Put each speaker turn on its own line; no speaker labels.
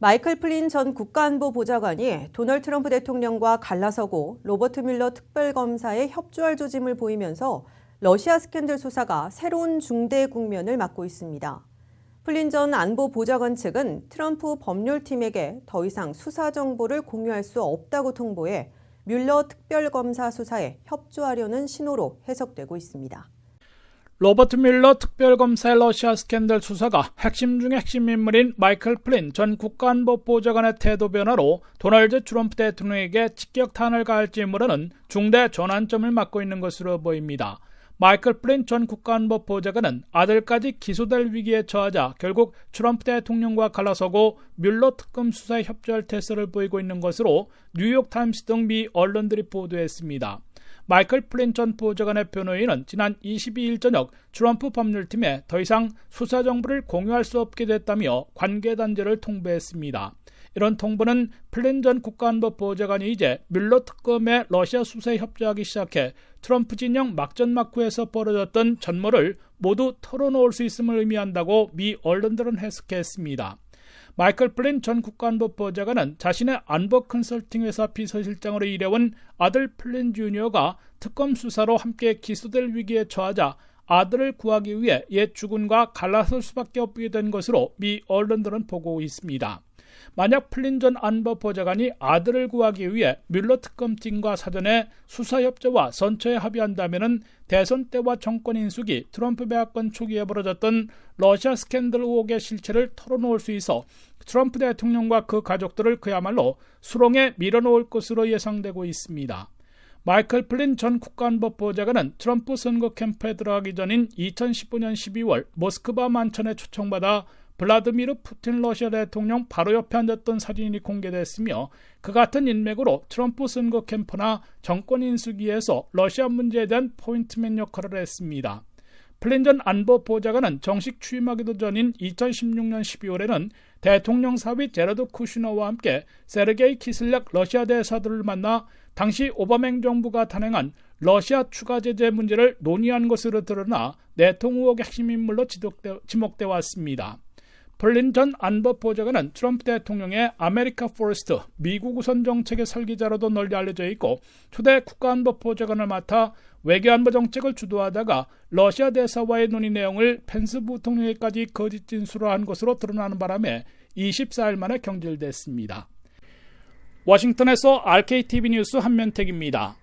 마이클 플린 전 국가안보보좌관이 도널드 트럼프 대통령과 갈라서고 로버트 뮬러 특별검사에 협조할 조짐을 보이면서 러시아 스캔들 수사가 새로운 중대 국면을 맞고 있습니다. 플린 전 안보보좌관 측은 트럼프 법률팀에게 더 이상 수사 정보를 공유할 수 없다고 통보해 뮬러 특별검사 수사에 협조하려는 신호로 해석되고 있습니다.
로버트 뮬러 특별검사의 러시아 스캔들 수사가 핵심 중의 핵심 인물인 마이클 플린 전 국가안보보좌관의 태도 변화로 도널드 트럼프 대통령에게 직격탄을 가할지 모르는 중대 전환점을 맞고 있는 것으로 보입니다. 마이클 플린 전 국가안보보좌관은 아들까지 기소될 위기에 처하자 결국 트럼프 대통령과 갈라서고 뮬러 특검 수사에 협조할 태세를 보이고 있는 것으로 뉴욕타임스 등 미 언론들이 보도했습니다. 마이클 플린 전 보좌관의 변호인은 지난 22일 저녁 트럼프 법률팀에 더 이상 수사 정보를 공유할 수 없게 됐다며 관계 단절을 통보했습니다. 이런 통보는 플린 전 국가안보보좌관이 이제 뮬러 특검의 러시아 수사에 협조하기 시작해 트럼프 진영 막전막후에서 벌어졌던 전모를 모두 털어놓을 수 있음을 의미한다고 미 언론들은 해석했습니다. 마이클 플린 전 국가안보보좌관은 자신의 안보 컨설팅 회사 비서실장으로 일해온 아들 플린 주니어가 특검 수사로 함께 기소될 위기에 처하자 아들을 구하기 위해 옛 주군과 갈라설 수밖에 없게 된 것으로 미 언론들은 보고 있습니다. 만약 플린 전 안보보좌관이 아들을 구하기 위해 뮬러 특검팀과 사전에 수사 협조와 선처에 합의한다면 대선 때와 정권 인수기 트럼프 백악관 초기에 벌어졌던 러시아 스캔들 의혹의 실체를 털어놓을 수 있어 트럼프 대통령과 그 가족들을 그야말로 수렁에 밀어놓을 것으로 예상되고 있습니다. 마이클 플린 전 국가안보보좌관은 트럼프 선거 캠프에 들어가기 전인 2015년 12월 모스크바 만찬에 초청받아 블라드미르 푸틴 러시아 대통령 바로 옆에 앉았던 사진이 공개됐으며 그 같은 인맥으로 트럼프 선거 캠프나 정권 인수기에서 러시아 문제에 대한 포인트맨 역할을 했습니다. 플린 전 안보보좌관은 정식 취임하기도 전인 2016년 12월에는 대통령 사위 제러드 쿠시너와 함께 세르게이 키슬약 러시아 대사들을 만나 당시 오바마 행정부가 단행한 러시아 추가 제재 문제를 논의한 것으로 드러나 내통 의혹의 핵심 인물로 지목돼 왔습니다. 플린 전 안보보좌관은 트럼프 대통령의 아메리카 포스트 미국 우선 정책의 설계자로도 널리 알려져 있고 초대 국가안보보좌관을 맡아 외교안보 정책을 주도하다가 러시아 대사와의 논의 내용을 펜스 부통령에까지 거짓 진술을 한 것으로 드러나는 바람에 24일 만에 경질됐습니다. 워싱턴에서 RKTV 뉴스 한면택입니다.